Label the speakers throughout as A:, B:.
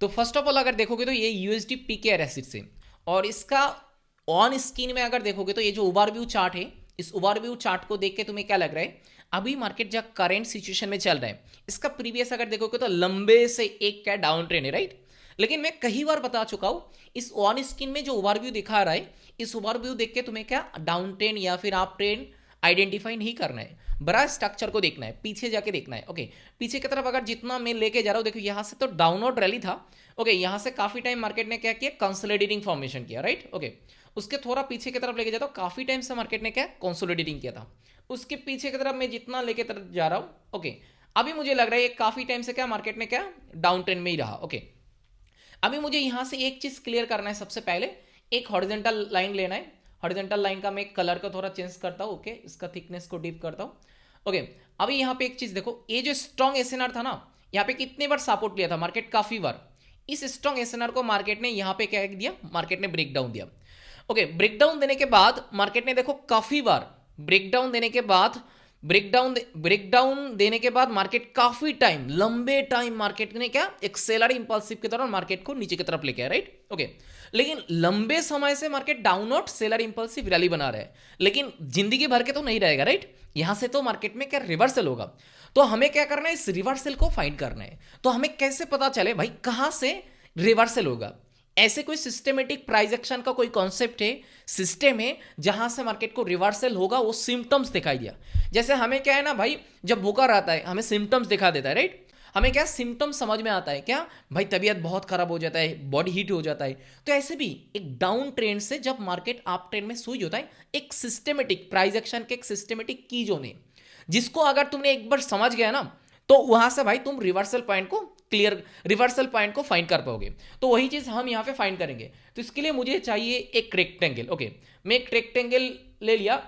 A: तो first of all अगर देखोगे तो ये यूएसडी पीकेआर एसिड से, और इसका ऑन स्क्रीन में अगर देखोगे तो ये जो ओवरव्यू चार्ट है, इस ओवरव्यू चार्ट को देख के तुम्हें क्या लग रहा है, अभी मार्केट जहाँ करंट सिचुएशन में चल रहा है, इसका प्रीवियस अगर देखोगे तो लंबे से एक क्या डाउन ट्रेंड है, राइट। लेकिन मैं कई बार बता चुका हूं, इस ऑन स्क्रीन में जो ओवरव्यू दिखा रहा है, इस ओवरव्यू देख के तुम्हें क्या डाउन ट्रेंड या फिर अप ट्रेंड आइडेंटिफाई नहीं करना है, बड़ा स्ट्रक्चर को देखना है, पीछे जाके देखना है। ओके, पीछे की तरफ अगर जितना मैं लेके जा रहा हूँ, देखो यहाँ से तो डाउनवर्ड रैली था। ओके, यहाँ से काफी टाइम मार्केट ने क्या किया, कंसोलिडेटिंग फॉर्मेशन किया, राइट। ओके, उसके थोड़ा पीछे की तरफ लेके जाता हूँ, काफी टाइम से मार्केट ने क्या कंसोलिडेटिंग किया था, उसके पीछे की तरफ मैं जितना लेके तरफ जा रहा हूँ। ओके, अभी मुझे लग रहा है ये काफी टाइम से क्या मार्केट ने क्या डाउन ट्रेंड में ही रहा। ओके, अभी मुझे यहां से एक चीज क्लियर करना है, सबसे पहले एक हॉरिजॉन्टल लाइन लेना है। हॉरिजॉन्टल लाइन का मैं कलर को थोड़ा चेंज करता हूं। ओके, इसका थिकनेस को डीप करता हूं। ओके, अभी यहां पे एक चीज देखो, ये जो स्ट्रॉन्ग एसएनआर था ना, यहां पे कितने बार सपोर्ट लिया था मार्केट, काफी बार। इस स्ट्रॉन्ग एसएनआर को मार्केट ने यहां पे क्या दिया, मार्केट ने ब्रेक डाउन दिया। ओके, ब्रेक डाउन देने के बाद मार्केट ने देखो काफी बार ब्रेक डाउन देने के बाद ब्रेकडाउन देने के बाद मार्केट काफी टाइम, लंबे टाइम मार्केट ने क्या एक सेलर इंपल्सिव के दौरान मार्केट को नीचे की तरफ लेके आया, राइट। ओके, लेकिन लंबे समय से market downward seller impulsive rally बना रहा है, लेकिन जिंदगी भर के तो नहीं रहेगा, राइट। यहां से तो मार्केट में क्या रिवर्सल होगा, तो हमें क्या करना है, इस रिवर्सल को फाइंड करना है। तो हमें कैसे पता चले भाई कहां से रिवर्सल होगा, ऐसे कोई सिस्टमेटिक प्राइस एक्शन का कोई कॉन्सेप्ट है, सिस्टम है जहां से मार्केट को रिवर्सल होगा, वो सिम्टम्स दिखाई दिया। जैसे हमें क्या है ना भाई, जब बुखार आता है हमें सिम्टम्स दिखा देता है, राइट। हमें क्या सिम्टम्स समझ में आता है, क्या भाई तबीयत बहुत खराब हो जाता है, बॉडी हीट हो जाता है। तो ऐसे भी एक डाउन ट्रेंड से जब मार्केट अप ट्रेंड में स्विच होता है, एक सिस्टमेटिक प्राइस एक्शन के एक सिस्टमेटिक की जोन है, जिसको अगर तुमने एक बार समझ गया ना, तो वहां से भाई तुम रिवर्सल पॉइंट को क्लियर, रिवर्सल पॉइंट को फाइंड कर पाओगे। तो वही चीज हम यहां पे फाइंड करेंगे। तो इसके लिए मुझे चाहिए एक रेक्टेंगल। ओके, मैं एक रेक्टेंगल ले लिया,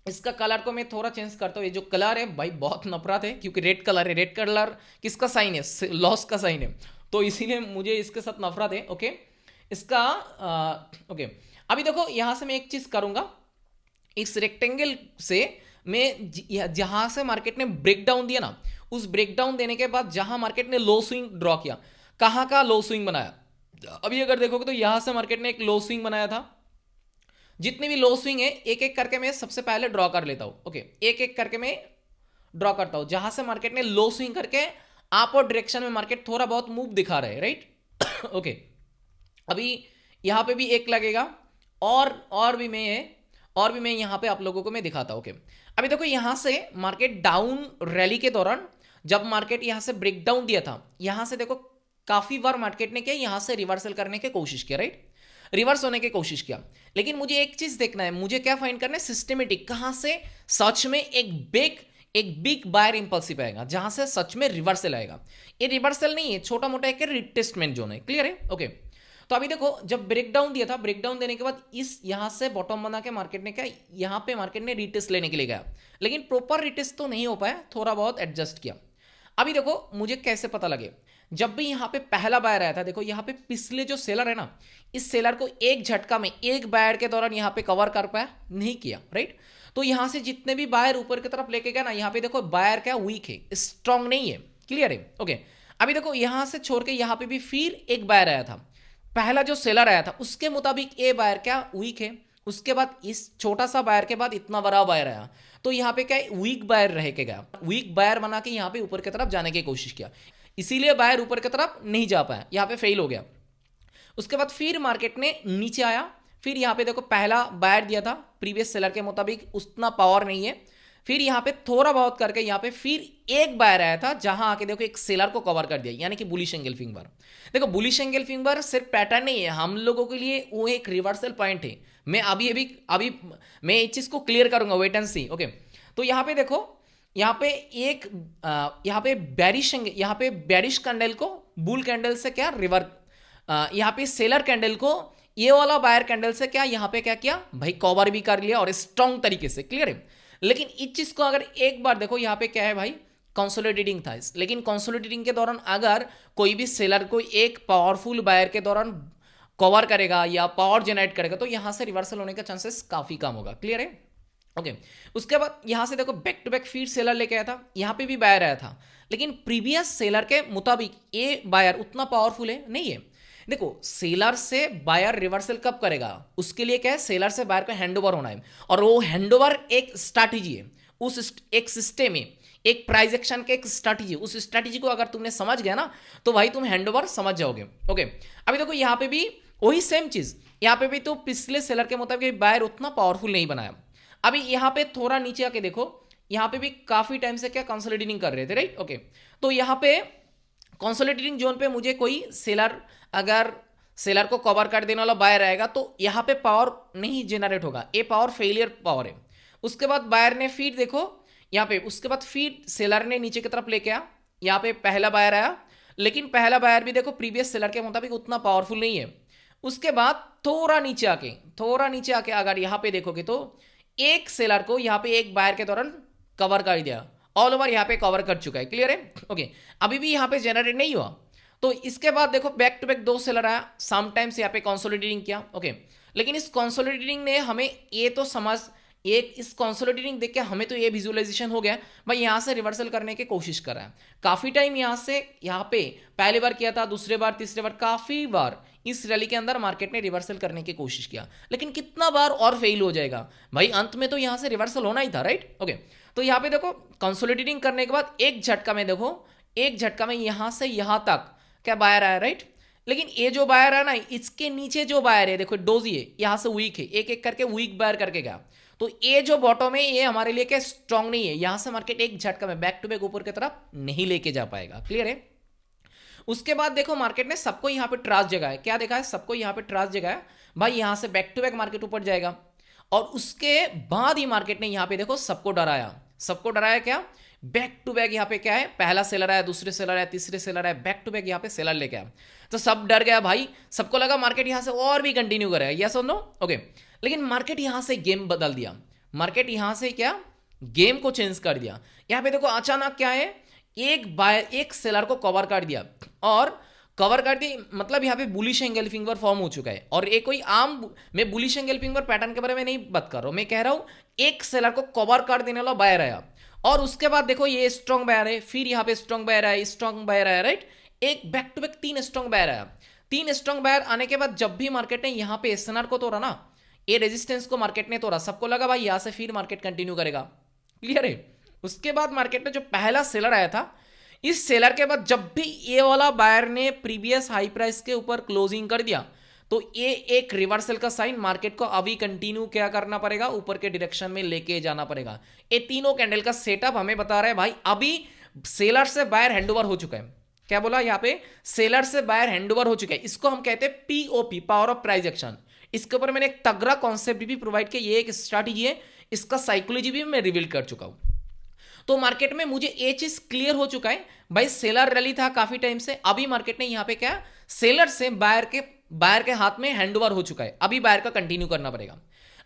A: इसका कलर को मैं थोड़ा चेंज करता हूँ। ये जो कलर है भाई बहुत नफरत है, क्योंकि रेड कलर है, रेड कलर किसका साइन है, लॉस का साइन है, तो इसीलिए मुझे इसके साथ नफरत है। ओके, इसका ओके, अभी देखो यहां से मैं एक चीज करूंगा, इस रेक्टेंगल से मैं जहां से मार्केट ने ब्रेकडाउन दिया ना, उस ब्रेकडाउन देने के बाद जहां मार्केट ने लो स्विंग ड्रॉ किया, कहां का लो स्विंग बनाया, अभी अगर देखोगे तो यहां से मार्केट ने एक लो स्विंग बनाया था। जितने भी लो स्विंग है एक एक करके मैं सबसे पहले ड्रॉ कर लेता हूं। ओके, एक एक करके मैं ड्रॉ करता हूं, जहां से मार्केट ने लो स्विंग करके अपर डायरेक्शन में मार्केट थोड़ा बहुत मूव दिखा रहा है, राइट। ओके, अभी यहां पे भी एक लगेगा, और भी मैं है, और भी मैं यहां पे आप लोगों को मैं दिखाता हूं। ओके, अभी देखो यहां से मार्केट डाउन रैली के दौरान जब मार्केट यहां से ब्रेक डाउन दिया था, यहां से देखो काफी बार मार्केट ने क्या यहां से रिवर्सल करने की कोशिश किया, राइट, रिवर्स होने की कोशिश किया। लेकिन मुझे एक चीज देखना है, मुझे क्या फाइंड करना है, सिस्टमेटिक कहां से सच में एक बिग बायर इंपल्सिव आएगा, जहां से सच में रिवर्सल आएगा। ये रिवर्सल नहीं है, छोटा मोटा एक रिटेस्टमेंट जोन है, क्लियर है। ओके, तो अभी देखो जब ब्रेकडाउन दिया था, ब्रेकडाउन देने के बाद इस यहां से बॉटम बना के मार्केट ने क्या यहां पे मार्केट ने रिटेस्ट लेने के लिए गया, लेकिन प्रॉपर रिटेस्ट तो नहीं हो पाया, थोड़ा बहुत एडजस्ट किया। अभी देखो मुझे कैसे पता लगे, जब भी यहां पे पहला बायर आया था, देखो यहां पे पिछले जो सेलर है ना, इस सेलर को एक झटका में एक बायर के दौरान यहां पे कवर कर पाया नहीं किया, राइट। तो यहां से जितने भी बायर ऊपर की तरफ लेके गया ना, यहां पे देखो बायर क्या वीक है, स्ट्रांग नहीं है, क्लियर है। ओके, अभी देखो यहां से छोड़ के यहां पे भी फिर एक बायर आया था, पहला जो सेलर आया था उसके मुताबिक ए बायर क्या वीक है, उसके बाद इस छोटा सा बायर के बाद इतना बड़ा बायर आया, तो यहां पे क्या वीक बायर रह के गया, वीक बायर बना के यहां पे ऊपर की तरफ जाने की कोशिश किया, इसीलिए बायर ऊपर की तरफ नहीं जा पाया, यहां पे फेल हो गया। उसके बाद फिर मार्केट ने नीचे आया, फिर यहां पे देखो पहला बायर दिया था प्रीवियस सेलर के मुताबिक उतना पावर नहीं है, फिर यहां पे थोड़ा बहुत करके यहां पे फिर एक बायर आया था, जहां आके देखो एक सेलर को कवर कर दिया, यानी कि बुलिश एंगल फिंगर। देखो बुलिश एंगल फिंगर सिर्फ पैटर्न नहीं है, हम लोगों के लिए वो एक रिवर्सल पॉइंट है। मैं अभी मैं इस चीज को क्लियर करूंगा, वेट एंड सी। ओके, तो यहां पे देखो, यहां पे एक यहां पे बैरिश कैंडल को बुल कैंडल से क्या यहां पे सेलर कैंडल को ये वाला बायर कैंडल से क्या यहां पे क्या किया भाई, कवर भी कर लिया और स्ट्रॉन्ग तरीके से, क्लियर है। लेकिन इस चीज को अगर एक बार देखो, यहां पे क्या है भाई, कंसोलिडेटिंग था, लेकिन कंसोलिडेटिंग के दौरान अगर कोई भी सेलर को एक पावरफुल बायर के दौरान कवर करेगा या पावर जनरेट करेगा, तो यहां से रिवर्सल होने का चांसेस काफी कम होगा, क्लियर है। ओके। उसके बाद यहां से देखो बैक टू बैक फिर सेलर लेके आया था, यहां पे भी बायर आया था, लेकिन प्रीवियस सेलर के मुताबिक ये बायर उतना पावरफुल है नहीं है। देखो सेलर से बायर रिवर्सल कब करेगा, उसके लिए क्या है, सेलर से बायर को हैंडओवर होना है, और वो हैंडओवर एक स्ट्रैटेजी है, एक सिस्टम है, एक प्राइस एक्शन के एक स्ट्रैटेजी, उस स्ट्रैटेजी को अगर तुमने समझ गया ना तो भाई तुम हैंडओवर समझ जाओगे। ओके। अभी देखो यहाँ पे भी वही सेम चीज, यहाँ पे भी तो पिछले सेलर के मुताबिक बायर उतना पावरफुल नहीं बनाया। अभी यहाँ पे थोड़ा नीचे आके देखो, यहाँ पे भी काफी टाइम से क्या कंसोलिडेटिंग कर रहे थे, राइट। ओके। तो यहाँ पे कंसोलिडेटिंग जोन पे मुझे कोई सेलर, अगर सेलर को कवर कर देने वाला बायर आएगा तो यहाँ पे पावर नहीं जनरेट होगा, ये पावर फेलियर पावर है। उसके बाद बायर ने फिर देखो यहाँ पे, उसके बाद फिर सेलर ने नीचे की तरफ लेके आया, यहाँ पे पहला बायर आया, लेकिन पहला बायर भी देखो प्रीवियस सेलर के मुताबिक उतना पावरफुल नहीं है। उसके बाद थोड़ा नीचे आके अगर यहाँ पे देखोगे तो एक सेलर को यहाँ पे एक बायर के दौरान कवर कर दिया, ऑल ओवर यहाँ पे कवर कर चुका है, क्लियर है। ओके। अभी भी यहाँ पे जनरेट नहीं हुआ, तो इसके बाद देखो बैक टू बैक दो सेलर आया, समटाइम्स यहाँ पे कंसोलिडेटिंग किया। ओके। लेकिन इस कंसोलिडेटिंग ने हमें ये तो समझ, एक इस कंसोलिडेटिंग देख के हमें तो ये विजुअलाइजेशन हो गया भाई यहाँ से रिवर्सल करने की कोशिश कर रहा है। काफी टाइम यहाँ से यहाँ पे पहली बार किया था, दूसरे बार, तीसरे बार, काफी बार इस रैली के अंदर मार्केट ने रिवर्सल करने की कोशिश किया, लेकिन कितना बार और फेल हो जाएगा भाई, अंत में तो यहाँ से रिवर्सल होना ही था, राइट। ओके। तो यहाँ पे देखो कंसोलिडेटिंग करने के बाद एक झटका में देखो, एक झटका में यहाँ से यहाँ तक क्या बायर आया, राइट। लेकिन ये जो बायर है ना, इसके नीचे जो बायर है देखो डोजी है, यहाँ से वीक है, एक एक करके वीक बायर करके गया, तो ये जो बॉटम है ये हमारे लिए क्या स्ट्रांग नहीं है, यहां से मार्केट एक झटका में बैक टू बैक ऊपर की तरफ नहीं लेके जा पाएगा, क्लियर है। उसके बाद देखो मार्केट ने सबको यहां पे ट्रास जगह है, क्या देखा है, सबको यहां पे ट्रास जगह है भाई, यहां से बैक टू बैक मार्केट ऊपर जाएगा, और उसके बाद ही मार्केट ने यहां पे देखो सबको डराया, सबको डराया क्या, बैक टू बैक यहाँ पे क्या है, पहला सेलर आया, दूसरे सेलर आया, तीसरे सेलर आया, बैक टू बैक यहाँ पे सेलर लेके आया, तो सब डर गया भाई, सबको लगा मार्केट यहां से और भी कंटिन्यू करेगा, यस और नो। ओके। लेकिन मार्केट यहां से गेम बदल दिया, मार्केट यहां से क्या गेम को चेंज कर दिया। यहां पे देखो अचानक क्या है, एक बायर, एक सेलर को कवर कर दिया, और कवर कर दी मतलब यहाँ पे बुलिश एंगल्फिंग पर फॉर्म हो चुका है, और एक कोई आम, मैं बुलिश एंगल्फिंग पर पैटर्न के बारे में नहीं बात कर रहा हूं, मैं कह रहा हूं एक सेलर को कवर कर देने वाला बायर आया, और उसके बाद देखो ये स्ट्रॉन्ग बायर है, फिर यहाँ पे स्ट्रॉन्ग बायर आया, स्ट्रॉन्ग बायर आया, राइट। एक बैक टू बैक तीन स्ट्रॉन्ग बायर आया, तीन स्ट्रॉन्ग बायर आने के बाद जब भी मार्केट ने यहाँ पे एसएनआर को तोड़ा ना, ये रेजिस्टेंस को मार्केट ने तोड़ा, सबको लगा भाई यहां से फिर मार्केट कंटिन्यू करेगा, क्लियर है। उसके बाद मार्केट में जो पहला सेलर आया था, इस सेलर के बाद जब भी ये वाला बायर ने प्रीवियस हाई प्राइस के ऊपर क्लोजिंग कर दिया, तो ये एक रिवर्सल का साइन, मार्केट को अभी कंटिन्यू क्या करना पड़ेगा, ऊपर के डायरेक्शन में लेके जाना पड़ेगा। ये तीनों कैंडल का सेटअप हमें बता रहा है भाई अभी सेलर से बायर हैंडओवर हो चुका है, क्या बोला यहाँ पे, सेलर से बायर हैंडओवर हो चुका है, इसको हम कहते हैं POP, power of price action. इसके ऊपर मैंने एक तगड़ा कॉन्सेप्ट भी प्रोवाइड किया, ये एक स्ट्रैटेजी है, इसका साइकोलॉजी भी मैं रिवील कर चुका हूं। तो मार्केट में मुझे ये चीज क्लियर हो चुका है भाई, सेलर रैली था काफी टाइम से, अभी मार्केट ने यहां पे क्या सेलर से बायर के हाथ में हैंडओवर हो चुका है, अभी बायर का कंटिन्यू करना पड़ेगा।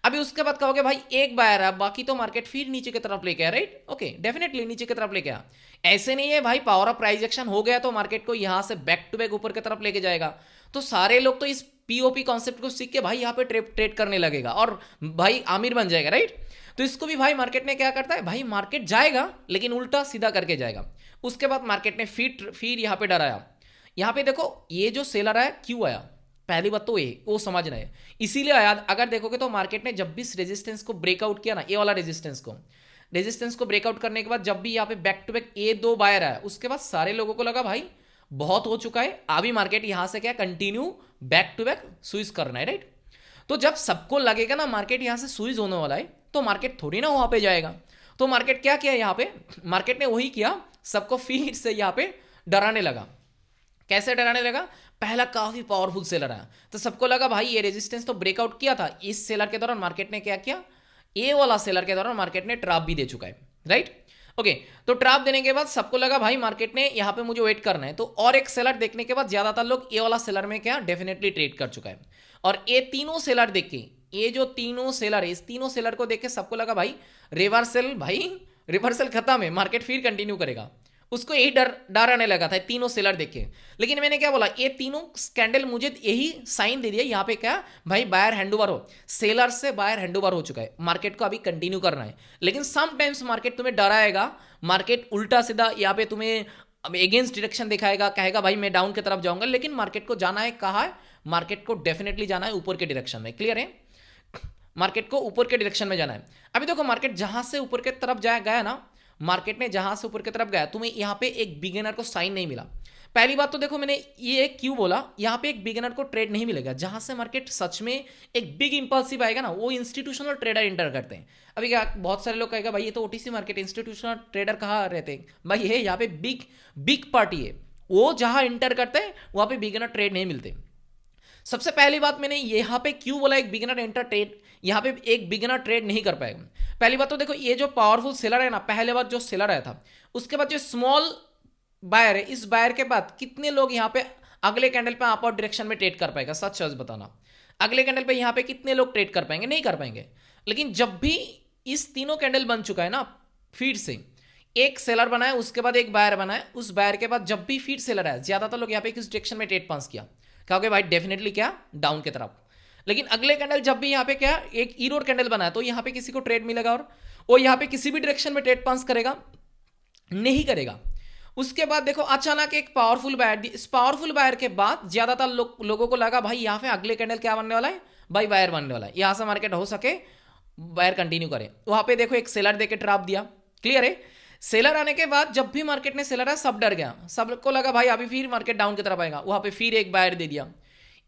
A: अभी उसके बाद कहोगे भाई एक बायर है, बाकी तो मार्केट फिर नीचे की तरफ लेके आया, राइट। ओके, डेफिनेटली नीचे की तरफ लेके आया, ऐसे नहीं है भाई पावर ऑफ प्राइस एक्शन हो गया तो मार्केट को यहां से बैक टू बैक ऊपर की तरफ लेके जाएगा, तो सारे लोग तो इस पीओपी कॉन्सेप्ट को सीख के भाई यहाँ पे ट्रेड करने लगेगा और भाई आमिर बन जाएगा, राइट। तो इसको भी भाई मार्केट ने क्या करता है भाई, मार्केट जाएगा लेकिन उल्टा सीधा करके जाएगा। उसके बाद मार्केट ने फिर यहाँ पे डराया, यहाँ पे देखो ये जो सेलर आया क्यों आया, पहली बात तो ये वो समझना है, इसीलिए आया। अगर देखोगे तो मार्केट ने जब भी इस रेजिस्टेंस को ब्रेकआउट किया ना, ये वाला रेजिस्टेंस को ब्रेकआउट करने के बाद जब भी यहाँ पे बैक टू बैक ये दो बायर आया, उसके बाद सारे लोगों को लगा भाई बहुत हो चुका है, अभी मार्केट यहां से क्या continue back to back switch करना है, राइट। तो जब सबको लगेगा ना मार्केट यहां से स्विच होने वाला है, तो मार्केट थोड़ी ना वहां पे जाएगा, तो मार्केट क्या किया, यहां पे मार्केट ने वही किया, सबको फिर से यहां पे डराने लगा। कैसे डराने लगा, पहला काफी पावरफुल सेलर आया, तो सबको लगा भाई ये रेजिस्टेंस तो ब्रेकआउट किया था, इस सेलर के दौरान मार्केट ने क्या किया, ये वाला सेलर के दौरान मार्केट ने ट्रैप भी दे चुका है, राइट। ओके, तो ट्रैप देने के बाद सबको लगा भाई मार्केट ने यहाँ पे मुझे वेट करना है, तो और एक सेलर देखने के बाद ज्यादातर लोग ये वाला सेलर में क्या डेफिनेटली ट्रेड कर चुका है, और ये तीनों सेलर देख के, ये जो तीनों सेलर है, इस तीनों सेलर को देख के सबको लगा भाई रिवर्सल खत्म है, मार्केट फिर कंटिन्यू करेगा। उसको यही डर डर आने लगा था तीनों सेलर देख के। लेकिन मैंने क्या बोला, ये तीनों कैंडल मुझे यही साइन दे दिया यहाँ पे, क्या भाई बायर हैंड ओवर हो, सेलर से बायर हैंड ओवर हो चुका है, मार्केट को अभी कंटिन्यू करना है। लेकिन समटाइम्स मार्केट तुम्हें डराएगा, मार्केट उल्टा सीधा यहाँ पे तुम्हें अगेंस्ट डायरेक्शन दिखाएगा, कहेगा भाई मैं डाउन की तरफ जाऊंगा, लेकिन मार्केट को जाना है कहाँ है, मार्केट को डेफिनेटली जाना है ऊपर के डायरेक्शन में। क्लियर है, मार्केट को ऊपर के डायरेक्शन में जाना है। अभी देखो मार्केट जहां से ऊपर की तरफ जाया गया ना, मार्केट ने जहां से ऊपर की तरफ गया, तुम्हें यहां पे एक बिगिनर को साइन नहीं मिला। पहली बात तो देखो मैंने ये क्यों बोला, यहां पे एक बिगिनर को ट्रेड नहीं मिलेगा। जहां से मार्केट सच में एक बिग इंपल्सिव आएगा ना, वो इंस्टीट्यूशनल ट्रेडर एंटर करते हैं। अभी क्या बहुत सारे लोग कहेगा भाई ये तो ओटीसी मार्केट, इंस्टीट्यूशनल ट्रेडर कहाँ रहते हैं भाई, ये यहाँ पे बिग बिग पार्टी है, वो जहां एंटर करते हैं वहां पे बिगिनर ट्रेड नहीं मिलते। सबसे पहली बात मैंने यहां पे क्यों बोला एक बिगिनर एंटर ट्रेड, यहां पे एक बिगिनर ट्रेड नहीं कर पाएगा। पहली बात तो देखो ये जो पावरफुल सेलर है ना, पहले बार जो सेलर आया था, उसके बाद जो स्मॉल बायर है, इस बायर के बाद कितने लोग यहां पे अगले कैंडल पे अप आउट डायरेक्शन में ट्रेड कर पाएगा, सच सच बताना। अगले कैंडल पे यहां पे कितने लोग ट्रेड कर पाएंगे, नहीं कर पाएंगे। लेकिन जब भी इस तीनों कैंडल बन चुका है ना, फिर से एक सेलर बनाया, उसके बाद एक बायर बनाया, उस बायर के बाद जब भी फिर सेलर आया, ज्यादातर लोग यहां पे किस डायरेक्शन में ट्रेड पास किया, कहोगे भाई डेफिनेटली क्या डाउन की तरफ। लेकिन अगले कैंडल जब भी यहाँ पे क्या एक ई रोड कैंडल बनाया, तो यहाँ पे किसी को ट्रेड मिलेगा और वो यहाँ पे किसी भी डायरेक्शन में ट्रेड पास करेगा, नहीं करेगा। उसके बाद देखो अचानक एक पावरफुल बायर दी, इस पावरफुल बायर के बाद ज्यादातर लोगों को लगा भाई यहाँ पे अगले कैंडल क्या बनने वाला है, भाई बायर बनने वाला है, यहाँ से मार्केट हो सके बायर कंटिन्यू करे। वहां पे देखो एक सेलर देके ट्रैप दिया। क्लियर है, सेलर आने के बाद जब भी मार्केट ने सेलर आया, सब डर गया, सबको लगा भाई अभी फिर मार्केट डाउन की तरफ आएगा, वहां पे फिर एक बायर दे दिया।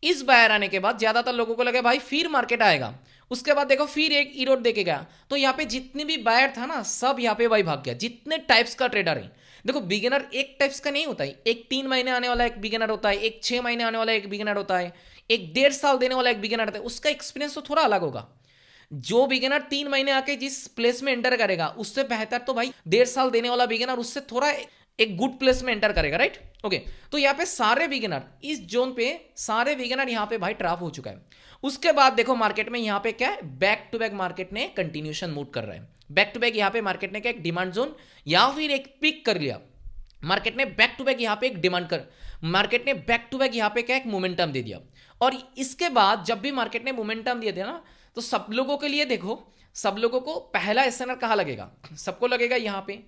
A: इस बायर आने के बाद ज्यादातर लोगों को लगा भाई फिर मार्केट आएगा, उसके बाद देखो फिर एक ई रोड देके गया, तो यहाँ पे जितने भी बायर था ना, सब यहाँ पे भाई भाग गया। जितने टाइप्स का ट्रेडर है, देखो बिगिनर एक टाइप्स का नहीं होता है, एक 3 महीने आने वाला एक बिगिनर होता है, एक 6 महीने आने वाला एक बिगिनर होता है, एक 1.5 साल देने वाला एक बिगिनर होता है। उसका एक्सपीरियंस तो थोड़ा अलग होगा। जो बिगिनर 3 महीने आके जिस प्लेस में एंटर करेगा, उससे बेहतर तो भाई 1.5 साल देने वाला बिगिनर उससे थोड़ा एक गुड प्लेस में एंटर करेगा, राइट। ओके, तो यहाँ पे सारे बिगिनर इस जोन पे, सारे बिगिनर यहाँ पे भाई ट्रैप हो चुका है। उसके बाद देखो मार्केट में यहाँ पे क्या है, बैक टू बैक मार्केट ने कंटिन्यूशन मूव कर रहा है। बैक टू बैक यहाँ पे मार्केट ने क्या एक डिमांड जोन या फिर एक पिक कर लिया, मार्केट ने बैक टू बैक यहाँ पे एक डिमांड कर, मार्केट ने बैक टू बैक यहाँ पे क्या एक मोमेंटम दे दिया। और इसके बाद जब भी मार्केट ने मोमेंटम दिए थे ना, तो सब लोगों के लिए देखो, सब लोगों को पहला एसएनआर कहाँ लगेगा, सबको लगेगा यहाँ पे।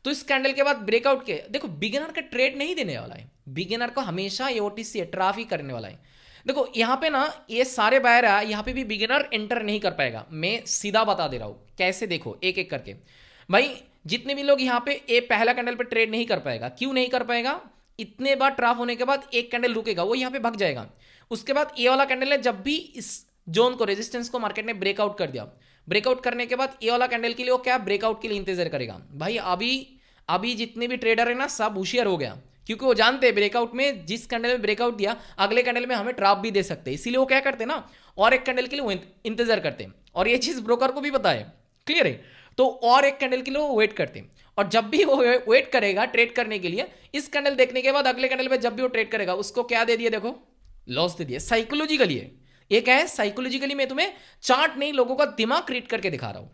A: तो इस कैंडल के बाद ब्रेकआउट के देखो, बिगिनर का ट्रेड नहीं देने वाला है, बिगिनर को हमेशा ये ओटीसी ट्राफ ही करने वाला है। देखो यहाँ पे ना ये सारे बायर है, यहाँ पे भी बिगिनर एंटर नहीं कर पाएगा। मैं सीधा बता दे रहा हूँ कैसे, देखो एक एक करके भाई, जितने भी लोग यहाँ पे ये पहला कैंडल पे ट्रेड नहीं कर पाएगा, क्यों नहीं कर पाएगा, इतने बार ट्राफ होने के बाद एक कैंडल रुकेगा, वो यहाँ पे भाग जाएगा। उसके बाद ये वाला कैंडल है, जब भी इस जोन को, रेजिस्टेंस को मार्केट ने ब्रेकआउट कर दिया, ब्रेकआउट करने के बाद ये वाला कैंडल के लिए वो क्या ब्रेकआउट के लिए इंतजार करेगा। भाई अभी जितने भी ट्रेडर है ना, सब होशियार हो गया, क्योंकि वो जानते हैं ब्रेकआउट में, जिस कैंडल में ब्रेकआउट दिया अगले कैंडल में हमें ट्रैप भी दे सकते हैं, इसीलिए वो क्या करते हैं ना, और एक कैंडल के लिए वो इंतजार करते हैं। और ये चीज ब्रोकर को भी पता है, क्लियर है, तो और एक कैंडल के लिए वो वेट करते हैं। और जब भी वो वेट करेगा ट्रेड करने के लिए, इस कैंडल देखने के बाद अगले कैंडल पे जब भी वो ट्रेड करेगा, उसको क्या दे दिया, देखो लॉस दे दिया। साइकोलॉजिकली है ये, क्या है साइकोलॉजिकली, मैं तुम्हें चार्ट नहीं लोगों का दिमाग क्रिएट करके दिखा रहा हूं।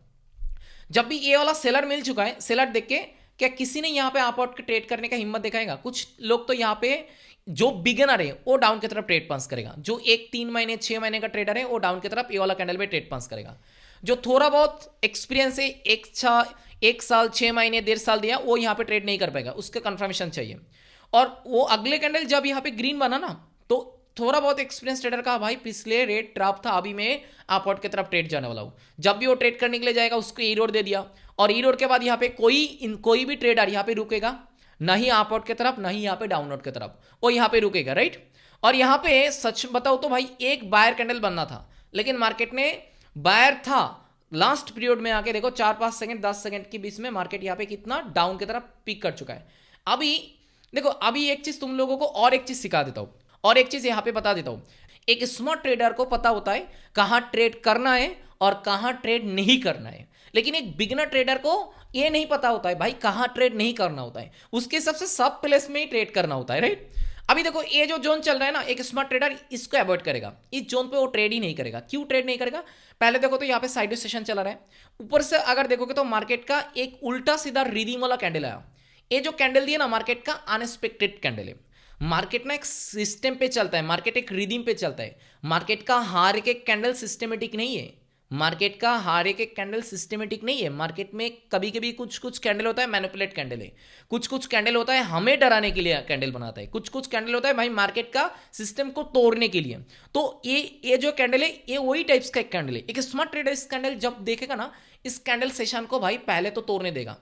A: जब भी ये वाला सेलर मिल चुका है, सेलर देख के क्या किसी ने यहाँ पे आप आउट ट्रेड करने का हिम्मत दिखाएगा? कुछ लोग तो यहाँ पे जो बिगिनर है वो डाउन की तरफ ट्रेड पास करेगा, जो एक 3 महीने 6 महीने का ट्रेडर है वो डाउन की तरफ ये वाला कैंडल पे ट्रेड पास करेगा। जो थोड़ा बहुत एक्सपीरियंस है, 1 साल 6 महीने 1.5 साल दिया, वो यहाँ पे ट्रेड नहीं कर पाएगा, उसका कंफर्मेशन चाहिए। और वो अगले कैंडल जब यहाँ पे ग्रीन बना ना, तो थोड़ा बहुत एक्सपीरियंस ट्रेडर का भाई पिछले रेट ट्रैप था, अभी मैं अपआउट की तरफ ट्रेड जाने वाला हूँ। जब भी वो ट्रेड करने के लिए जाएगा, उसको ई रोड दे दिया, और ई रोड के बाद यहाँ पे कोई भी ट्रेडर यहाँ पे रुकेगा नहीं अपआउट की तरफ, नहीं यहाँ पे डाउनआउट की तरफ, वो यहाँ पे रुकेगा, राइट। और यहाँ पे सच बताओ तो भाई एक बायर कैंडल बनना था, लेकिन मार्केट ने बायर था लास्ट पीरियड में आके देखो 4-5 सेकंड 10 सेकंड के बीच में मार्केट यहाँ पे कितना डाउन की तरफ पिक कर चुका है। अभी देखो, अभी एक चीज तुम लोगों को और एक चीज सिखा देता हूं, और एक चीज यहां पे बता देता हूं। एक स्मार्ट ट्रेडर को पता होता है कहां ट्रेड करना है और कहां ट्रेड नहीं करना है, लेकिन एक बिगिनर ट्रेडर को यह नहीं पता होता है भाई कहां ट्रेड नहीं करना होता है, उसके सबसे सब प्लेस में ही ट्रेड करना होता है, राइट। अभी देखो ये जो जोन चल रहा है ना, एक स्मार्ट ट्रेडर इसको अवॉइड करेगा, इस जोन पे वो ट्रेड ही नहीं करेगा। क्यों ट्रेड नहीं करेगा? पहले देखो तो यहाँ पे साइड सेशन चला रहा है, ऊपर से अगर देखोगे तो मार्केट का एक उल्टा सीधा रिदम वाला कैंडल आया, ये जो कैंडल दिया ना मार्केट का अनएक्सपेक्टेड कैंडल है। मार्केट ना एक सिस्टम पे चलता है, मार्केट एक रिदम पे चलता है। मार्केट का हर एक कैंडल सिस्टमेटिक नहीं है। मार्केट का हर एक कैंडल सिस्टमेटिक नहीं है। मार्केट में कभी कभी कुछ कुछ कैंडल होता है मैनिपुलेट कैंडल है, कुछ कुछ कैंडल होता है हमें डराने के लिए कैंडल बनाता है, कुछ कुछ कैंडल होता है भाई मार्केट का सिस्टम को तोड़ने के लिए। तो ये जो कैंडल है ये वही टाइप्स का एक कैंडल है। एक स्मार्ट ट्रेडर इस कैंडल जब देखेगा ना, इस कैंडल सेशन को भाई पहले तो तोड़ने देगा।